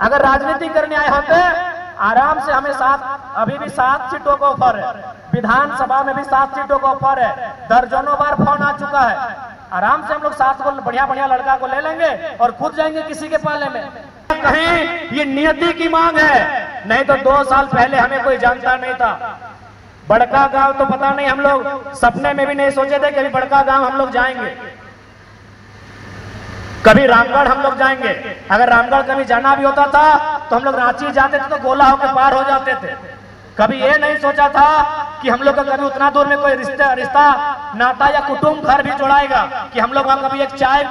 अगर राजनीति करने आए होते आराम से हमें अभी भी 7 सीटों का ऑफर है, विधानसभा में भी 7 सीटों का ऑफर है, दर्जनों बार फोन आ चुका है। आराम से हम लोग 7 को बढ़िया बढ़िया लड़का को ले लेंगे और खुद जाएंगे किसी के पाले में। कहीं ये नियति की मांग है, नहीं तो 2 साल पहले हमें कोई जानता नहीं था। बड़का गांव तो पता नहीं, हम लोग सपने में भी नहीं सोचे थे कि अभी बड़का गांव हम लोग जाएंगे। कभी रामगढ़ हम लोग जाएंगे, अगर रामगढ़ कभी जाना भी होता था तो हम लोग रांची जाते थे तो गोला होकर पार हो जाते थे। कभी ये नहीं सोचा था कि हम लोग का कभी उतना दूर में कोई रिश्ता नाता या कुटुंब घर भी जोड़ाएगा कि हम लोग वहां कभी एक चाय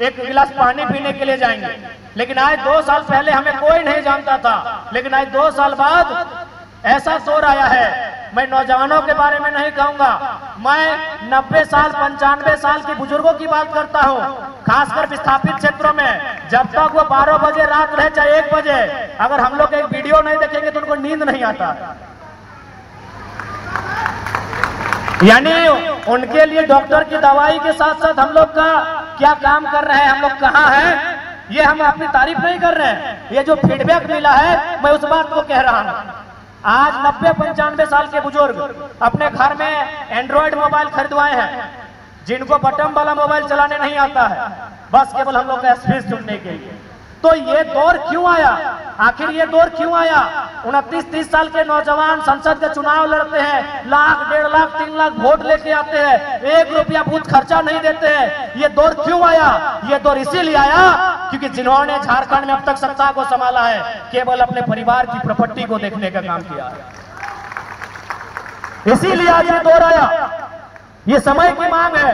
एक गिलास पानी पीने के लिए जाएंगे। लेकिन आज 2 साल पहले हमें कोई नहीं जानता था, लेकिन आज 2 साल बाद ऐसा दौर आया है। मैं नौजवानों के बारे में नहीं कहूंगा, मैं 90 साल 95 साल के बुजुर्गों की बात करता हूं, खासकर विस्थापित क्षेत्रों में। जब तक वो 12 बजे रात रहे चाहे 1 बजे, अगर हम लोग एक वीडियो नहीं देखेंगे तो उनको नींद नहीं आता। यानी उनके लिए डॉक्टर की दवाई के साथ साथ हम लोग का क्या काम कर रहे हैं, हम लोग कहाँ हैं, ये हम अपनी तारीफ नहीं कर रहे हैं। ये जो फीडबैक मिला है मैं उस बात को कह रहा हूं। आज 90-95 साल के बुजुर्ग अपने घर में एंड्रॉयड मोबाइल खरीदवाए हैं, जिनको बटन वाला मोबाइल चलाने नहीं आता है, बस केवल हम लोग का स्पेस ढूंढने के लिए। तो ये दौर क्यों आया, आखिर ये दौर क्यों आया? 29-30 साल के नौजवान संसद के चुनाव लड़ते हैं, लाख 1.5 लाख 3 लाख वोट लेके आते हैं, 1 रुपया बूथ खर्चा नहीं देते हैं। ये दौर क्यों आया? ये दौर इसीलिए आया क्योंकि जिन्होंने झारखंड में अब तक सत्ता को संभाला है केवल अपने परिवार की प्रॉपर्टी को देखने का काम किया है। इसीलिए आज ये दौर आया, ये समय की मांग है।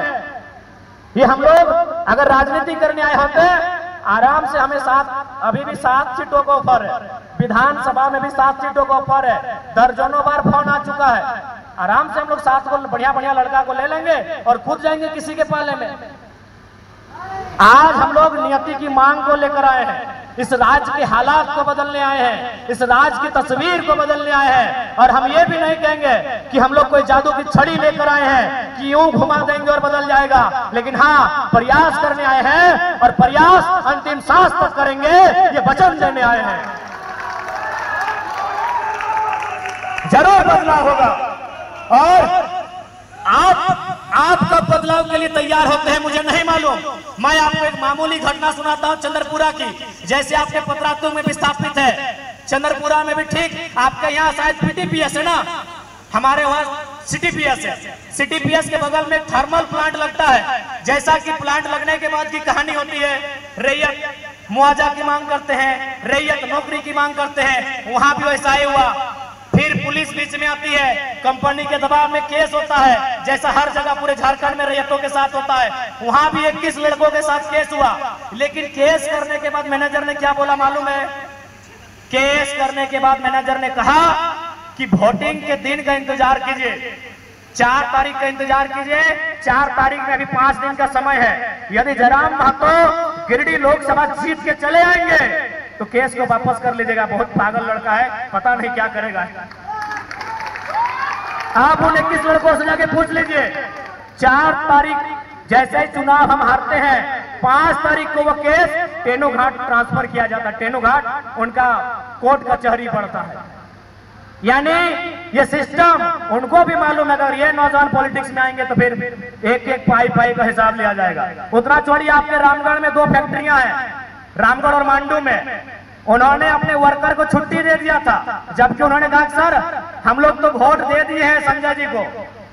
ये हम लोग अगर राजनीति करने आए होते आराम से हमें अभी भी 7 सीटों का ऑफर है, विधानसभा में भी 7 सीटों का ऑफर है, दर्जनों बार फोन आ चुका है। आराम से हम लोग 7 को बढ़िया बढ़िया लड़का को ले लेंगे और खुद जाएंगे किसी के पाले में। आज हम लोग नियति की मांग को लेकर आए हैं, इस राज्य के हालात को बदलने आए हैं, इस राज्य की तस्वीर को बदलने आए हैं। और हम ये भी नहीं कहेंगे कि हम लोग कोई जादू की छड़ी लेकर आए हैं कि यूं घुमा देंगे और बदल जाएगा, लेकिन हाँ प्रयास करने आए हैं और प्रयास अंतिम सांस तक करेंगे, ये वचन देने आए हैं। जरूर बदलाव होगा और आप कब बदलाव के लिए तैयार होते हैं मुझे नहीं मालूम। मैं आपको एक मामूली घटना सुनाता हूं चंद्रपुरा की। जैसे आपके पतरातू में विस्थापित है, चंद्रपुरा में भी ठीक आपके यहाँ शायद पीटीपीएस है ना, हमारे वहाँ सीटीपीएस है। सीटीपीएस के बगल में थर्मल प्लांट लगता है। जैसा कि प्लांट लगने के बाद की कहानी होती है, रैयत मुआवजा की मांग करते हैं, रैयत नौकरी की मांग करते हैं, वहां भी वैसा ही हुआ। फिर पुलिस बीच में आती है, कंपनी के दबाव में केस होता है, जैसा हर जगह पूरे झारखंड में रैयतों के साथ होता है। वहां भी 21 लड़कों के साथ केस हुआ, लेकिन केस करने के बाद मैनेजर ने क्या बोला मालूम है? केस करने के बाद मैनेजर ने कहा कि वोटिंग के दिन का इंतजार कीजिए, 4 तारीख का इंतजार कीजिए, 4 तारीख में अभी 5 दिन का समय है। यदि जयराम महतो गिरिडीह लोकसभा जीत के चले आएंगे तो केस को वापस कर लीजिएगा। बहुत पागल लड़का है, पता नहीं क्या करेगा। आप उन 21 लड़कों से जाके पूछ लीजिए। 4 तारीख जैसे ही चुनाव हम हारते हैं, 5 तारीख को वो केस टेनो घाट ट्रांसफर किया जाता है। टेनो घाट उनका कोर्ट कचहरी पड़ता है। यानी ये सिस्टम उनको भी मालूम है, अगर ये नौजवान पॉलिटिक्स में आएंगे तो फिर एक पाई का हिसाब लिया जाएगा। उतना छोड़िए, आपके रामगढ़ में 2 फैक्ट्रियां हैं, रामगढ़ और मांडू में। उन्होंने अपने वर्कर को छुट्टी दे दिया था, जबकि उन्होंने कहा सर हम लोग तो वोट दे दिए हैं संजय जी को।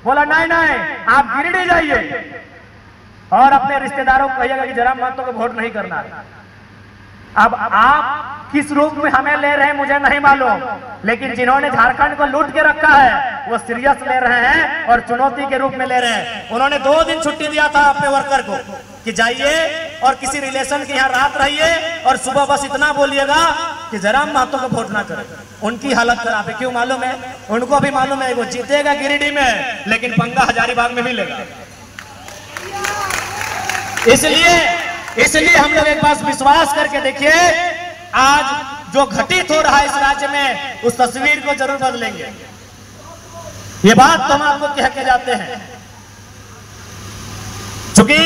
बोला नहीं आप गिरिडीह जाइए और अपने रिश्तेदारों को कहिएगा कि जयराम महतो को वोट नहीं करना है। अब आप किस रूप में हमें ले रहे हैं मुझे नहीं मालूम, लेकिन जिन्होंने झारखंड को लूट के रखा है वो सीरियस ले रहे हैं और चुनौती के रूप में ले रहे हैं। उन्होंने 2 दिन छुट्टी दिया था अपने वर्कर को कि जाइए और किसी रिलेशन के यहाँ रात रहिए और सुबह बस इतना बोलिएगा कि जयराम महतो को वोट ना करें। उनकी हालत खराब है, क्यों मालूम है? उनको भी मालूम है वो जीतेगा गिरिडीह में, लेकिन पंगा हजारीबाग में भी लेगा। इसलिए हम लोग एक बात विश्वास करके देखिए, आज जो घटित हो रहा है इस राज्य में, उस तस्वीर को जरूर बदलेंगे। ये बात तो हम आपको कह के जाते हैं। चूंकि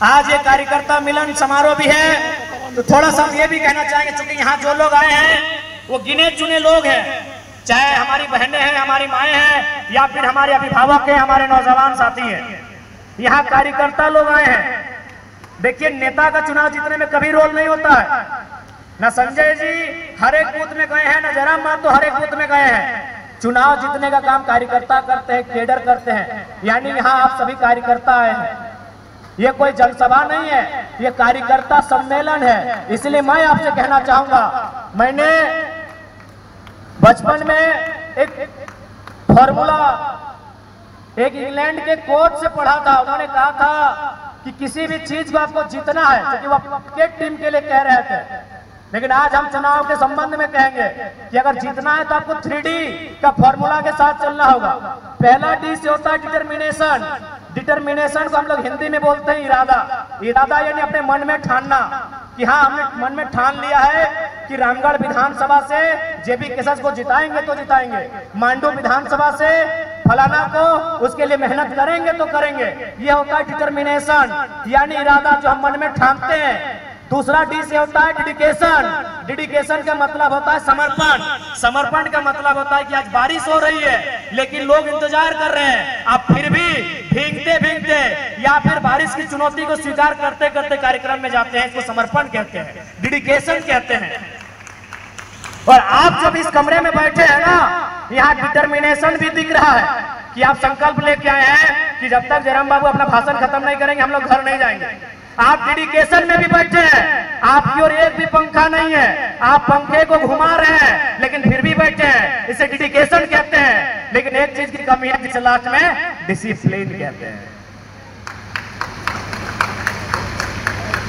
आज ये कार्यकर्ता मिलन समारोह भी है तो थोड़ा सा हम ये भी कहना चाहेंगे, क्योंकि यहाँ जो लोग आए हैं वो गिने चुने लोग हैं, चाहे हमारी बहनें हैं, हमारी माएँ हैं, या फिर हमारे अभिभावक हैं, हमारे नौजवान साथी हैं, यहाँ कार्यकर्ता लोग आए हैं। देखिए, नेता का चुनाव जीतने में कभी रोल नहीं होता है। न संजय जी हर एक बूथ में गए हैं, न जयराम महतो हर एक बूथ में गए हैं। चुनाव जीतने का काम कार्यकर्ता करते हैं, केडर करते हैं। यानी यहाँ आप सभी कार्यकर्ता आए हैं, ये कोई जनसभा नहीं है, ये कार्यकर्ता सम्मेलन है। इसलिए मैं आपसे कहना चाहूंगा, मैंने बचपन में एक फॉर्मूला एक इंग्लैंड के कोच से पढ़ा था। उन्होंने कहा था कि किसी भी चीज को आपको जीतना है, क्योंकि वो क्रिकेट टीम के लिए कह रहे थे। लेकिन आज हम चुनाव के संबंध में कहेंगे कि अगर जीतना है तो आपको 3D का फॉर्मूला के साथ चलना होगा। पहला डी से होता है डिटर्मिनेशन। डिटर्मिनेशन को हम लोग हिंदी में बोलते हैं इरादा। इरादा यानी अपने मन में ठानना कि हाँ, हमने मन में ठान लिया है कि रामगढ़ विधानसभा से जेबी केसस को जिताएंगे तो जिताएंगे, मांडू विधानसभा से फलाना को उसके लिए मेहनत करेंगे तो करेंगे। ये होता है डिटर्मिनेशन, यानी इरादा जो हम मन में ठानते हैं। दूसरा डी से होता है डेडिकेशन। डेडिकेशन का मतलब होता है समर्पण। समर्पण का मतलब होता है कि आज बारिश हो रही है लेकिन लोग इंतजार कर रहे हैं, आप फिर भी भीगते भीगते या फिर बारिश की चुनौती को स्वीकार करते करते कार्यक्रम में जाते हैं। इसको समर्पण कहते हैं, डेडिकेशन कहते हैं। और आप जब इस कमरे में बैठे हैं ना, यहाँ डिटर्मिनेशन भी दिख रहा है कि आप संकल्प लेके आए हैं कि जब तक जयराम बाबू अपना भाषण खत्म नहीं करेंगे हम लोग घर नहीं जाएंगे। आप डेडिकेशन में भी बैठे हैं, आपकी ओर एक भी पंखा नहीं है, आप पंखे को घुमा रहे हैं लेकिन फिर भी बैठे हैं। इसे डेडिकेशन कहते हैं। लेकिन एक चीज की कमी है जिसे लास्ट में डिसिप्लिन कहते हैं।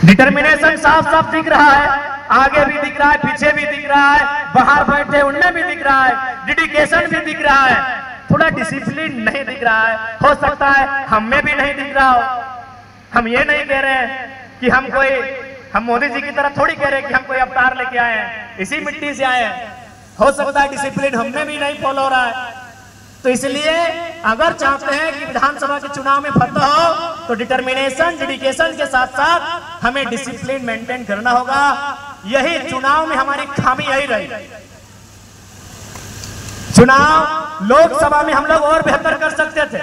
डिटर्मिनेशन साफ साफ दिख रहा है, आगे भी दिख रहा है, पीछे भी दिख रहा है, बाहर बैठे उनमें भी दिख रहा है, डेडिकेशन भी दिख रहा है। थोड़ा डिसिप्लिन नहीं दिख रहा है। हो सकता है हम में भी नहीं दिख रहा हो। हम ये नहीं कह रहे हैं कि हम मोदी जी की तरह थोड़ी कह रहे हैं कि हम कोई अवतार लेके आए हैं, इसी मिट्टी से आए हैं। हो सकता है डिसिप्लिन हमने भी नहीं फॉलो हो रहा है। तो इसलिए अगर चाहते हैं कि विधानसभा के चुनाव में फतह हो तो डिटर्मिनेशन, डेडिकेशन के साथ साथ हमें डिसिप्लिन मेंटेन करना होगा। यही चुनाव में हमारी खामी यही रही। चुनाव लोकसभा में हम लोग और बेहतर कर सकते थे,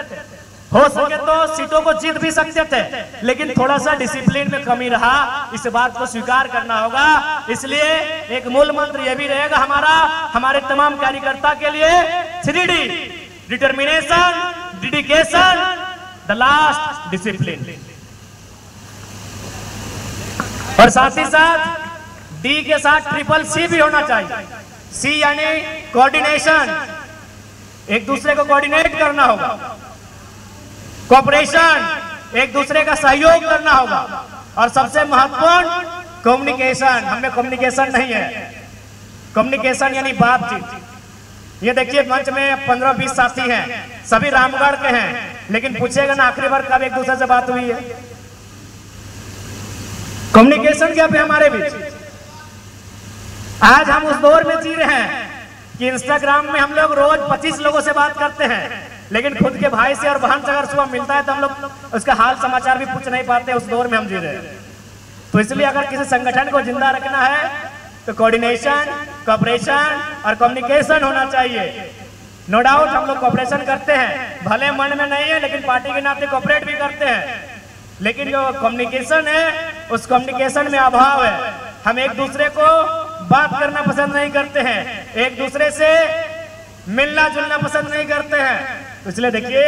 हो सके तो सीटों को जीत भी सकते थे, लेकिन थोड़ा सा डिसिप्लिन में कमी रहा। इस बात को स्वीकार करना होगा। इसलिए एक मूल मंत्र यह भी रहेगा हमारे तमाम कार्यकर्ता के लिए, 3D, determination, dedication, the last discipline. और साथ ही साथ डी के साथ CCC भी होना चाहिए। C यानी कोऑर्डिनेशन, एक दूसरे को कोऑर्डिनेट करना होगा। कोऑपरेशन, एक दूसरे का सहयोग करना होगा। और सबसे महत्वपूर्ण कम्युनिकेशन। हमें कम्युनिकेशन नहीं है। कम्युनिकेशन यानी बातचीत। ये देखिए मंच में 15-20 साथी हैं, सभी रामगढ़ के हैं, लेकिन पूछेगा ना आखिरी बार कब एक दूसरे से बात हुई है। कम्युनिकेशन क्या है हमारे बीच। आज हम उस दौर में जी रहे हैं कि इंस्टाग्राम में हम लोग रोज 25 लोगों से बात करते हैं, लेकिन खुद के भाई से और बहन से अगर सुबह मिलता है तो हम लोग उसका हाल समाचार भी पूछ नहीं पाते। उस दौर में हम जी रहे हैं। तो इसलिए अगर किसी संगठन को जिंदा रखना है तो कोऑर्डिनेशन, कोऑपरेशन और कम्युनिकेशन होना चाहिए। नो डाउट हम लोग कोऑपरेशन करते हैं, भले मन में नहीं है लेकिन पार्टी के नाते कोऑपरेट भी करते हैं। लेकिन जो कम्युनिकेशन है उस कम्युनिकेशन में अभाव है। हम एक दूसरे को बात करना पसंद नहीं करते हैं, एक दूसरे से मिलना जुलना पसंद नहीं करते हैं। तो इसलिए देखिए,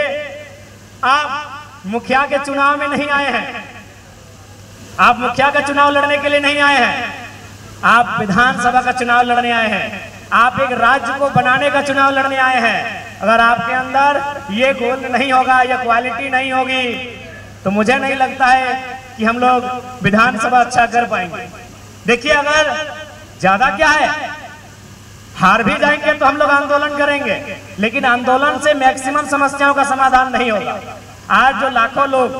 आप मुखिया के चुनाव में नहीं आए हैं, आप मुखिया का चुनाव लड़ने के लिए नहीं आए हैं, आप विधानसभा का चुनाव लड़ने आए हैं। आप एक राज्य को बनाने का चुनाव लड़ने आए हैं। अगर आपके अंदर ये गोल नहीं होगा, ये क्वालिटी नहीं होगी, तो मुझे नहीं लगता है कि हम लोग विधानसभा अच्छा कर पाएंगे। देखिए, अगर ज्यादा क्या है, हार भी जाएंगे तो हम लोग आंदोलन करेंगे, लेकिन आंदोलन से मैक्सिमम समस्याओं का समाधान नहीं होगा। आज जो लाखों लोग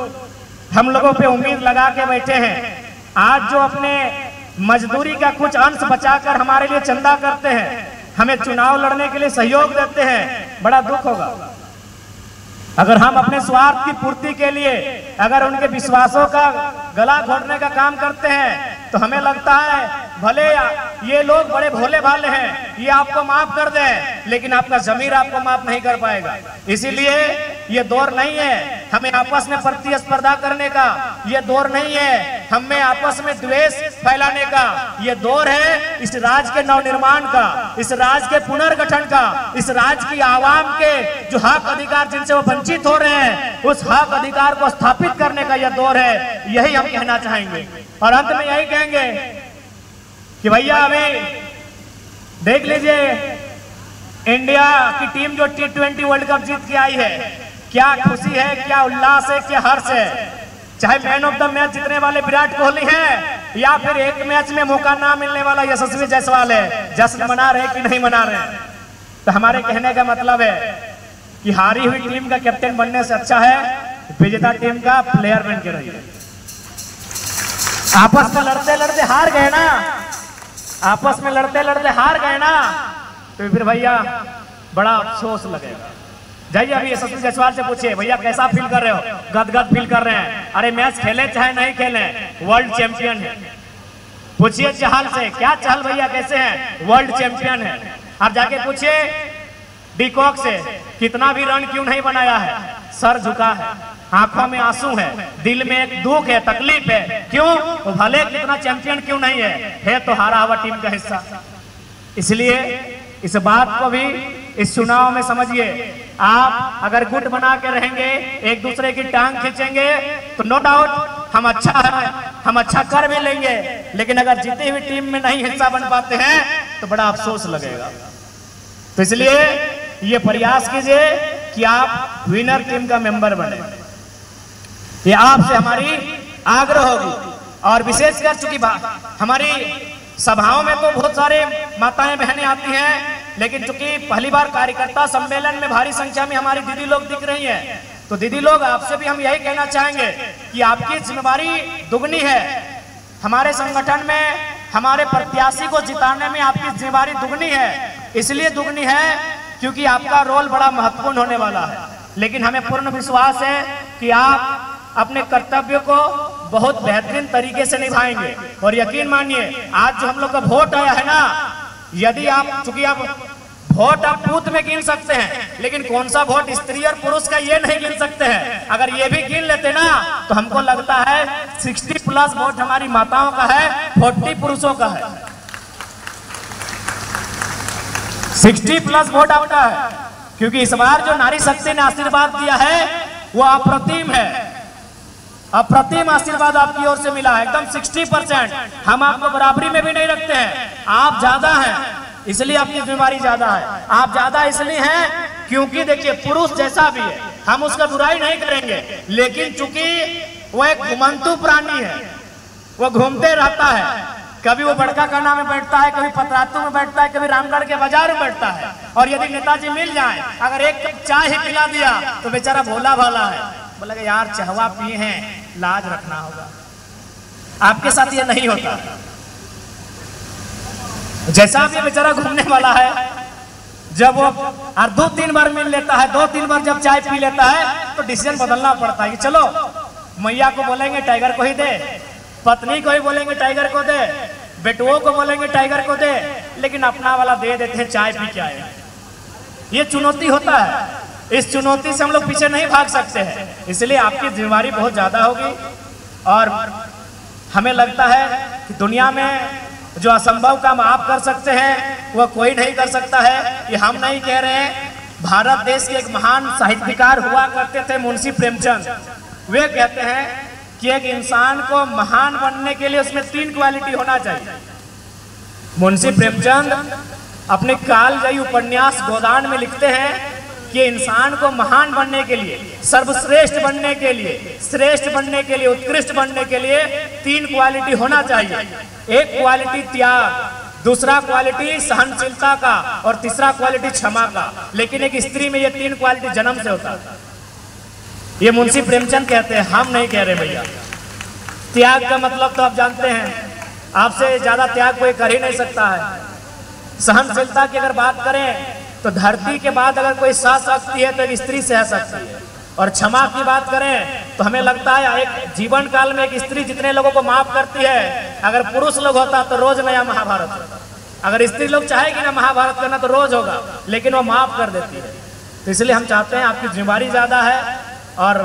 हम लोगों पे उम्मीद लगा के बैठे हैं, आज जो अपने मजदूरी का कुछ अंश बचाकर हमारे लिए चंदा करते हैं, हमें चुनाव लड़ने के लिए सहयोग देते हैं, बड़ा दुख होगा अगर हम अपने स्वार्थ की पूर्ति के लिए अगर उनके विश्वासों का गला घोटने का काम करते हैं तो हमें लगता है भले ये लोग बड़े भोले भाले हैं, ये आपको माफ कर दें, लेकिन आपका ज़मीर आपको माफ नहीं कर पाएगा। इसीलिए ये दौर नहीं है हमें आपस में प्रतिस्पर्धा करने का, ये दौर नहीं है हमें आपस में द्वेष फैलाने का, ये दौर है इस राज्य के नवनिर्माण का, इस राज्य के पुनर्गठन का, इस राज्य की आवाम के जो हक अधिकार जिनसे वो वंचित हो रहे हैं, उस हक अधिकार को स्थापित करने का यह दौर है। यही हम कहना चाहेंगे और अंत में यही कहेंगे कि भैया अभी देख लीजिए इंडिया की टीम जो T20 वर्ल्ड कप जीत के आई है, क्या खुशी है, क्या उल्लास है, क्या हर्ष है। चाहे मैन ऑफ द मैच जीतने वाले विराट कोहली हैं या फिर एक मैच में मौका ना मिलने वाला यशस्वी जायसवाल है, जश्न मना रहे कि नहीं मना रहे। तो हमारे कहने का मतलब है कि हारी हुई टीम का कैप्टन बनने से अच्छा है विजेता टीम का प्लेयर बन के रहिए। आपस में लड़ते लड़ते हार गए ना, आपस में लड़ते लड़ते हार गए ना, तो फिर भैया बड़ा अफसोस लगेगा। जाइए अभी यशस्वी जायसवाल से पूछिए भैया कैसा फील कर रहे हो? गदगद फील कर रहे हैं। अरे मैच खेले चाहे नहीं खेले, वर्ल्ड चैंपियन है। पूछिए चहल से, क्या चहल भैया कैसे हैं? वर्ल्ड चैंपियन है। अब जाके पूछिए डिकॉक से, कितना भी रन क्यों नहीं बनाया है, सर झुका है, आंखों में आंसू है, दिल में एक दुख है, तकलीफ है। क्यों? वो भले कितना चैंपियन क्यों नहीं है तो हारा हुआ टीम का हिस्सा। इसलिए इस बात को भी इस चुनाव में समझिए। आप अगर गुट बना के रहेंगे, एक दूसरे की टांग खींचेंगे, तो नो डाउट हम अच्छा कर भी लेंगे, लेकिन अगर जीती हुई टीम में नहीं हिस्सा बन पाते हैं तो बड़ा अफसोस लगेगा। तो इसलिए ये प्रयास कीजिए कि आप विनर टीम का मेंबर बने। ये आपसे हमारी आग्रह होगी। और विशेषकर चूंकि हमारी सभाओं में तो बहुत सारे माताएं बहनें आती हैं, लेकिन चूंकि पहली बार कार्यकर्ता सम्मेलन में भारी संख्या में हमारी दीदी लोग दिख रही हैं, तो दीदी लोग आपसे भी हम यही कहना चाहेंगे कि आपकी जिम्मेवारी दुगनी है। हमारे संगठन में हमारे प्रत्याशी को जिताने में आपकी जिम्मेवारी दुगनी है। इसलिए दुगनी है क्योंकि आपका रोल बड़ा महत्वपूर्ण होने वाला है, लेकिन हमें पूर्ण विश्वास है कि आप अपने कर्तव्य को बहुत बेहतरीन तरीके से निभाएंगे। और यकीन मानिए आज जो हम लोग का वोट आया है ना, यदि आप चूंकि आप वोट आप बूथ में गिन सकते हैं, लेकिन कौन सा वोट स्त्री और पुरुष का ये नहीं गिन सकते हैं। अगर ये भी गिन लेते ना तो हमको लगता है 60+ वोट हमारी माताओं का है, 40 पुरुषों का है। 60+ वोट आपका है, क्योंकि इस बार जो नारी शक्ति ने आशीर्वाद दिया है वो अप्रतिम है। अप्रतिम आशीर्वाद आपकी ओर से मिला है, एकदम 60%। हम आपको बराबरी में भी नहीं रखते हैं, आप ज्यादा हैं इसलिए आपकी जिम्मेवारी ज्यादा है। आप ज्यादा इसलिए हैं क्योंकि देखिए पुरुष जैसा भी है, हम उसका बुराई नहीं करेंगे, लेकिन चूंकि वो एक घुमंतु प्राणी है, वो घूमते रहता है, कभी वो बड़का काना में बैठता है, कभी पतरातू में बैठता है, कभी रामगढ़ के बाजार में बैठता है। और यदि नेताजी मिल जाए, अगर एक कप चाय ही पिला दिया तो बेचारा भोला भाला है, बोलेगा यार चाहवा पिए हैं, लाज रखना होगा। आपके साथ ये नहीं होता। जैसा भी बेचारा घूमने वाला है, जब वो 2-3 बार मिल लेता है, 2-3 बार जब चाय पी लेता है तो डिसीजन बदलना पड़ता है कि चलो मैया को बोलेंगे टाइगर को ही दे, पत्नी को ही बोलेंगे टाइगर को दे, बेटुओं को बोलेंगे टाइगर को दे, लेकिन अपना वाला दे देते हैं, चाय पी के आए। ये चुनौती होता है, इस चुनौती से हम लोग पीछे नहीं भाग सकते हैं। इसलिए आपकी जिम्मेवारी बहुत ज्यादा होगी और हमें लगता है कि दुनिया में जो असंभव काम आप कर सकते हैं वो कोई नहीं कर सकता है। ये हम नहीं कह रहे हैं, भारत देश के एक महान साहित्यकार हुआ करते थे मुंशी प्रेमचंद, वे कहते हैं कि एक इंसान को महान बनने के लिए उसमें 3 क्वालिटी होना चाहिए। मुंशी प्रेमचंद अपने कालजयी उपन्यास गोदान में लिखते हैं कि इंसान को महान बनने के लिए, सर्वश्रेष्ठ बनने के लिए, श्रेष्ठ बनने के लिए, उत्कृष्ट बनने के लिए 3 क्वालिटी होना चाहिए। एक क्वालिटी त्याग, दूसरा क्वालिटी सहनशीलता का और तीसरा क्वालिटी क्षमा का। लेकिन एक स्त्री में ये 3 क्वालिटी जन्म से होता है। ये मुंशी प्रेमचंद कहते हैं, हम नहीं कह रहे भैया। त्याग का मतलब तो आप जानते हैं, आपसे ज्यादा त्याग कोई कर ही नहीं सकता है। सहनशीलता की अगर बात करें तो धरती के बाद अगर कोई सह सकती है तो एक स्त्री सह सकती है। और क्षमा की बात करें तो हमें लगता है एक जीवन काल में एक स्त्री जितने लोगों को माफ करती है, अगर पुरुष लोग होता तो रोज नया महाभारत होता। अगर स्त्री लोग चाहेगी ना महाभारत करना तो रोज होगा, लेकिन वो माफ कर देती है। तो इसलिए हम चाहते हैं, आपकी जिम्मेवारी ज्यादा है और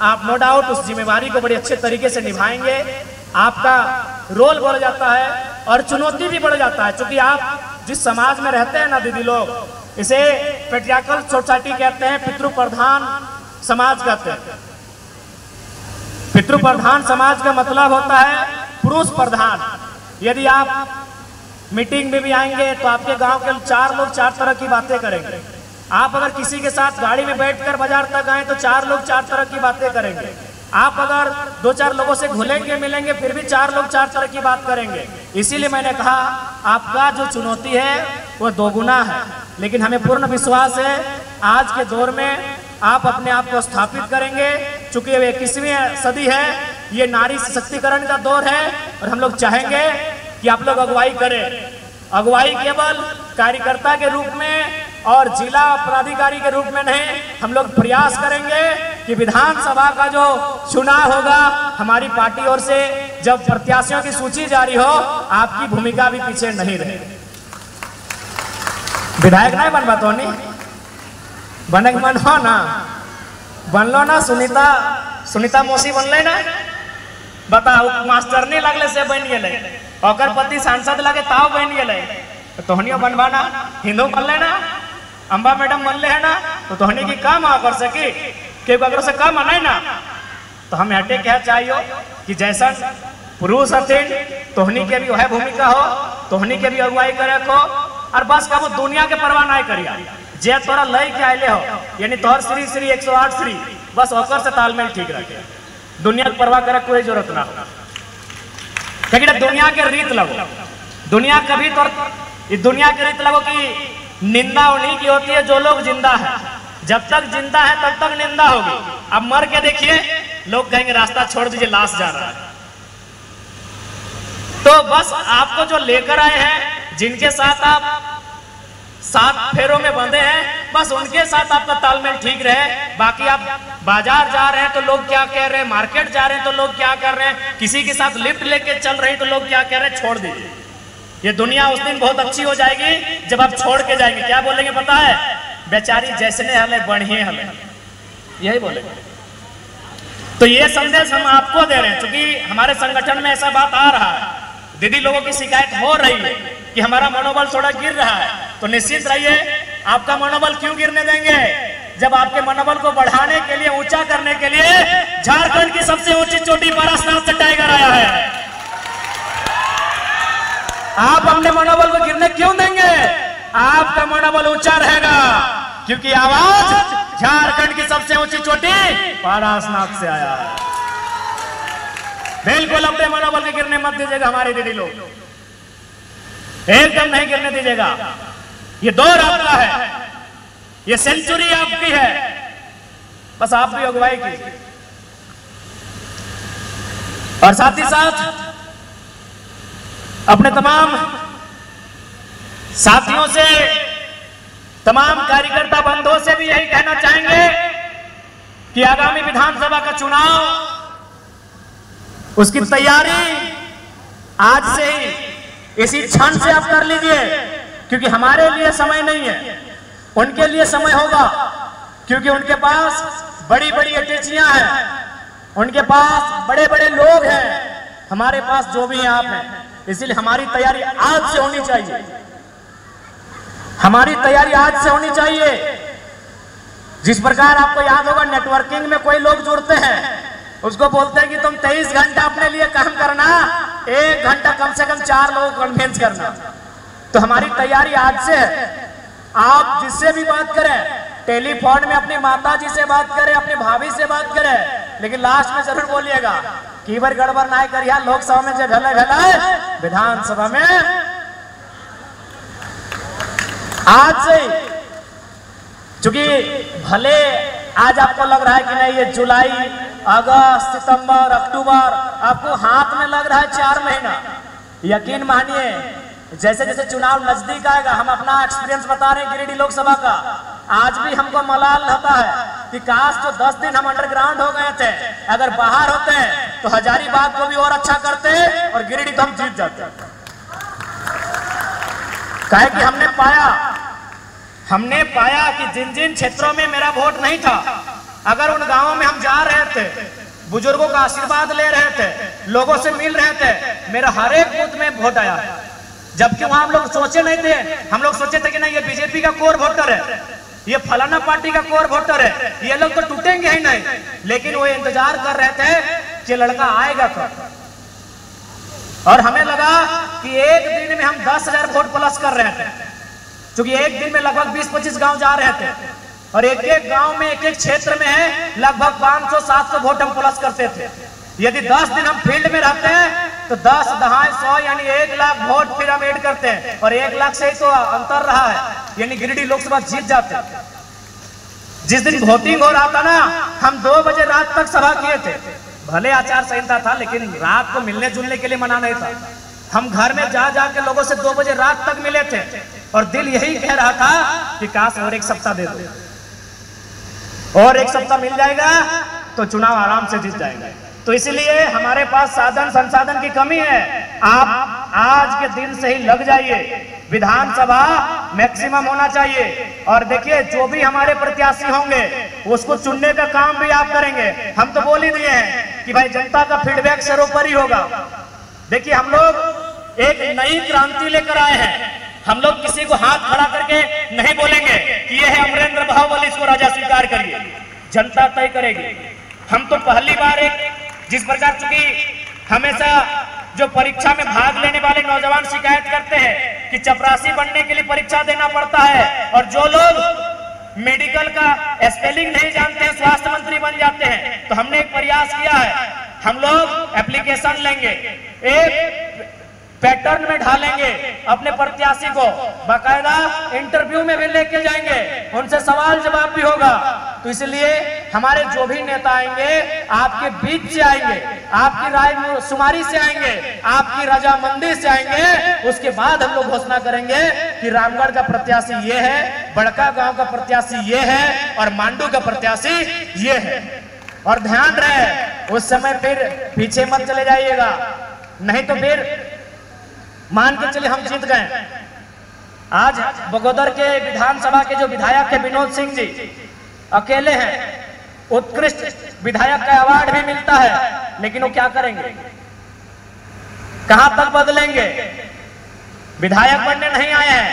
आप नो डाउट उस जिम्मेवारी को बड़े अच्छे तरीके से निभाएंगे। आपका रोल बढ़ जाता है और चुनौती भी बढ़ जाता है, क्योंकि आप जिस समाज में रहते हैं ना दीदी लोग, इसे पेट्रियार्कल सोसाइटी कहते हैं, पितृ प्रधान समाज कहते हैं। पितृ प्रधान समाज का मतलब होता है पुरुष प्रधान। यदि आप मीटिंग में भी आएंगे तो आपके गांव के 4 लोग 4 तरह की बातें करेंगे। आप अगर किसी के साथ गाड़ी में बैठकर बाजार तक आए तो 4 लोग 4 तरह की बातें करेंगे। आप अगर 2-4 लोगों से घुलेंगे मिलेंगे फिर भी 4 लोग 4 तरह की बात करेंगे। इसीलिए मैंने कहा आपका जो चुनौती है वो 2 गुना है, लेकिन हमें पूर्ण विश्वास है आज के दौर में आप अपने आप को स्थापित करेंगे। चूंकि ये 21वीं सदी है, ये नारी सशक्तिकरण का दौर है और हम लोग चाहेंगे कि आप लोग अगुवाई करें। अगुवाई केवल कार्यकर्ता के रूप में और जिला पदाधिकारी के रूप में नहीं, हम लोग प्रयास करेंगे कि विधानसभा का जो चुनाव होगा हमारी पार्टी ओर से जब प्रत्याशियों की सूची जारी हो, आपकी भूमिका भी पीछे नहीं रहे। विधायक नहीं बनवा तो नहीं बने मन हो ना, बनलो ना। सुनीता मौसी बनले ना, बताओ मास्टर नहीं लगले से बन गए, ओकर पति सांसद लगे ताव बन गए, तो तोहनियो बनवाना। हिंदू बनले ना, अंबा मैडम बनले है ना, तो तोहनी की काम आ कर सकी कि अगर से काम नहीं ना, तो हम हटे क्या चाहिए कि जैसा पुरुष हथिन तोहनी के भी वह भूमिका हो, तोहनी के भी अगुवाई करे को, और बस कबू दुनिया के परवाह नहीं करिया। जे तोरा लय के आइले हो, यानी तोहर श्री 108 श्री, बस ओकर से तालमेल ठीक रखे, दुनिया की परवाह करे कोई जरूरत ना हो। लेकिन दुनिया के रीत लगो, दुनिया कभी तो इस दुनिया की रीत लगो कि निंदा उन्हीं की होती है जो लोग जिंदा है। जब तक जिंदा है तब तक निंदा होगी। अब मर के देखिए, लोग कहेंगे रास्ता छोड़ दीजिए, लाश जा रहा है। तो बस आपको जो लेकर आए हैं, जिनके साथ आप 7 फेरों में बंधे हैं, बस उनके साथ आपका तालमेल ठीक रहे। बाकी आप बाजार जा रहे हैं तो लोग क्या कह रहे हैं, मार्केट जा रहे हैं तो लोग क्या कर रहे हैं, किसी के साथ लिफ्ट लेके चल रहे हैं तो लोग क्या कह रहे हैं, छोड़ दीजिए। ये दुनिया उस दिन बहुत अच्छी हो जाएगी जब आप छोड़ के जाएंगे। क्या बोलेंगे पता है, बेचारी जैसने हले बढ़िए हले, यही बोलेंगे। तो ये संदेश हम आपको दे रहे हैं, क्योंकि हमारे संगठन में ऐसा बात आ रहा है, दीदी लोगों की शिकायत हो रही है कि हमारा मनोबल थोड़ा गिर रहा है। तो निश्चित रहिए, आपका मनोबल क्यों गिरने देंगे, जब आपके मनोबल को बढ़ाने के लिए, ऊंचा करने के लिए झारखंड की सबसे ऊंची चोटी पारसनाथ से टाइगर आया है। आप अपने मनोबल को गिरने क्यों देंगे, आपका मनोबल ऊंचा रहेगा, क्योंकि आवाज झारखंड की सबसे ऊंची चोटी पारसनाथ से आया है। बिल्कुल अपने मनोबल के गिरने मत दीजिएगा हमारे दीदी लोग, एकदम नहीं गिरने दीजिएगा। ये दौर आपका है, ये सेंचुरी आपकी है, बस आप भी अगुवाई कीजिए। और साथ ही साथ अपने तमाम साथियों से, तमाम कार्यकर्ता बंधुओं से भी यही कहना चाहेंगे कि आगामी विधानसभा का चुनाव, उसकी तैयारी आज से ही, इसी क्षण से आप कर लीजिए, क्योंकि हमारे लिए समय नहीं है, उनके लिए समय होगा, क्योंकि उनके पास बड़ी बड़ी अटैचियां हैं, उनके पास बड़े बड़े लोग हैं, हमारे पास जो भी हैं आप हैं। इसलिए हमारी तैयारी आज से होनी चाहिए, हमारी तैयारी आज से होनी चाहिए। जिस प्रकार आपको याद होगा, नेटवर्किंग में कोई लोग जुड़ते हैं, उसको बोलते हैं कि तुम 23 घंटा अपने लिए काम करना, 1 घंटा कम से कम 4 लोगों को कन्विंस करना। तो हमारी तैयारी आज से है। आप जिससे भी बात करें, टेलीफोन में अपनी माता जी से बात करें, अपनी भाभी से बात करें, लेकिन लास्ट में जरूर बोलिएगा कि बार गड़बड़ ना करिए, लोकसभा में जो ढले ढला विधानसभा में आज से, क्योंकि भले आज आपको लग रहा है कि नहीं ये जुलाई, अगस्त, सितंबर, अक्टूबर, आपको हाथ में लग रहा है 4 महीना, यकीन मानिए जैसे जैसे चुनाव नजदीक आएगा, हम अपना एक्सपीरियंस बता रहे हैं गिरिडीह लोकसभा का, आज भी हमको मलाल रहता है कि काश जो 10 दिन हम अंडरग्राउंड हो गए थे, अगर बाहर होते तो हजारीबाग को भी और अच्छा करते और गिरिडीह तो हम जीत जाते। काहे कि हमने पाया कि जिन जिन क्षेत्रों में मेरा वोट नहीं था, अगर उन गांवों में हम जा रहे थे, बुजुर्गों का आशीर्वाद ले रहे थे, लोगों से मिल रहे थे, मेरा हर एक बूथ में वोट आया। जबकि वहां हम लोग सोचे नहीं थे, हम लोग सोचे थे कि नहीं ये बीजेपी का कोर वोटर है, ये फलाना पार्टी का कोर वोटर है, ये लोग तो टूटेंगे ही नहीं। लेकिन वो इंतजार कर रहे थे कि लड़का आएगा कब। और हमें लगा कि एक दिन में हम 10,000 वोट प्लस कर रहे थे, क्योंकि एक दिन में लगभग 20-25 गांव जा रहे थे और एक एक गांव में, एक एक क्षेत्र में है लगभग 500-700 वोट हम प्लस करते थे। यदि 10 दिन हम फील्ड में रहते हैं तो 10 दहाई 100 यानी 1 लाख वोट फिर हम ऐड करते हैं और 1 लाख से ही तो अंतर रहा है, यानी गिरिडीह लोकसभा जीत जाते। जिस दिन वोटिंग हो रहा था ना, हम 2 बजे रात तक सभा किए थे। भले आचार संहिता था, लेकिन रात को मिलने जुलने के लिए मना नहीं था। हम घर में जा के लोगों से 2 बजे रात तक मिले थे और दिल यही कह रहा था कि काश और 1 सप्ताह दे दो, और 1 सप्ताह मिल जाएगा तो चुनाव आराम से जीत जाएगा। तो इसलिए हमारे पास साधन संसाधन की कमी है। आप आज के दिन से ही लग जाइए, विधानसभा मैक्सिमम होना चाहिए। और देखिए, जो भी हमारे प्रत्याशी होंगे उसको चुनने का काम भी आप करेंगे। हम तो बोल ही दिए हैं कि भाई जनता का फीडबैक सर्वोपरि होगा। देखिए, हम लोग एक नई क्रांति लेकर आए हैं। हम लोग किसी को हाथ खड़ा करके नहीं बोलेंगे कि ये है अमरेंद्र बाहुबली, इसको राजा स्वीकार करिए। जनता तय करेगी। हम तो पहली बार एक जिस प्रकार, चूंकि हमेशा जो परीक्षा में भाग लेने वाले नौजवान शिकायत करते हैं कि चपरासी बनने के लिए परीक्षा देना पड़ता है, और जो लोग मेडिकल का स्पेलिंग नहीं जानते हैं स्वास्थ्य मंत्री बन जाते हैं। तो हमने एक प्रयास किया है, हम लोग एप्लीकेशन लेंगे, एक पैटर्न में ढालेंगे अपने प्रत्याशी को, बाकायदा इंटरव्यू में भी लेके जाएंगे, उनसे सवाल जवाब भी होगा। तो इसलिए हमारे जो भी नेता आएंगे आपके बीच से आएंगे, आपकी राय शुमारी से आएंगे, आपकी रजामंदी से आएंगे। उसके बाद हम लोग घोषणा करेंगे कि रामगढ़ का प्रत्याशी ये है, बड़का गांव का प्रत्याशी ये है और मांडू का प्रत्याशी ये है। और ध्यान रहे, उस समय फिर पीछे मत चले जाइएगा, नहीं तो फिर मान के चलिए हम जीत गए। आज बगोदर के विधानसभा के जो विधायक है विनोद सिंह जी अकेले हैं, उत्कृष्ट विधायक का अवार्ड भी मिलता है, लेकिन वो क्या करेंगे, कहां तक बदलेंगे। विधायक बनने नहीं आए हैं,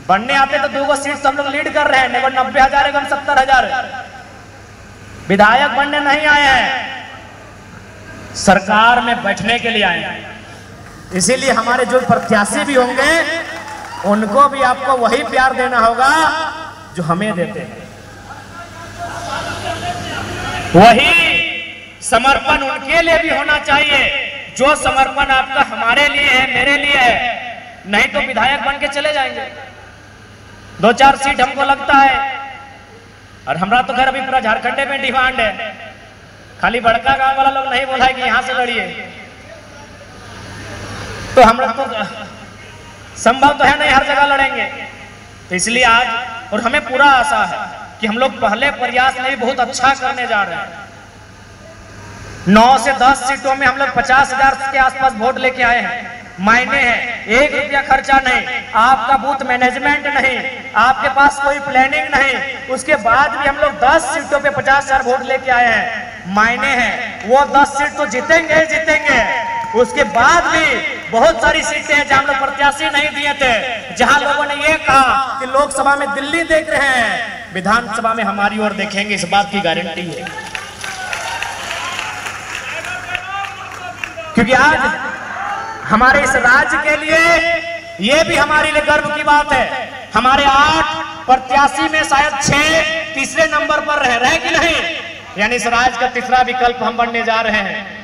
बनने आते तो 2 सीट हम लोग लीड कर रहे हैं, 90,000 है 70,000। विधायक बनने नहीं आए हैं, सरकार में बैठने के लिए आए हैं। इसीलिए हमारे जो प्रत्याशी भी होंगे उनको भी आपको वही प्यार देना होगा जो हमें देते हैं। वही समर्पण उनके लिए भी होना चाहिए जो समर्पण आपका हमारे लिए है, मेरे लिए है। नहीं तो विधायक बन के चले जाएंगे, 2-4 सीट हमको लगता है। और हमारा तो घर अभी पूरा झारखंडे में डिमांड है, खाली बड़का गांव वाला लोग नहीं बोला है कि यहां से लड़िए। तो हम लोग तो संभव तो है नहीं हर जगह लड़ेंगे। तो इसलिए आज, और हमें पूरा आशा है कि हम लोग पहले प्रयास में बहुत अच्छा करने जा रहे हैं। 9 से 10 सीटों में हम लोग 50,000 के आसपास वोट लेके आए हैं। मायने हैं, 1 रुपया खर्चा नहीं, आपका बूथ मैनेजमेंट नहीं, आपके पास कोई प्लानिंग नहीं, उसके बाद भी हम लोग 10 सीटों पे 50,000 वोट लेके आए हैं। मायने हैं, वो 10 सीट तो जीतेंगे जीतेंगे, उसके बाद भी बहुत सारी सीटें हैं जहां हम लोग प्रत्याशी नहीं दिए थे, जहां लोगों ने ये कहा कि लोकसभा में दिल्ली देख रहे हैं, विधानसभा में हमारी ओर देखेंगे, इस बात की गारंटी है। क्योंकि आज हमारे इस राज्य के लिए ये भी हमारे लिए गर्व की बात है, हमारे 8 प्रत्याशी में शायद 6 तीसरे नंबर पर रहे कि नहीं, यानी इस राज्य का तीसरा विकल्प हम बनने जा रहे हैं।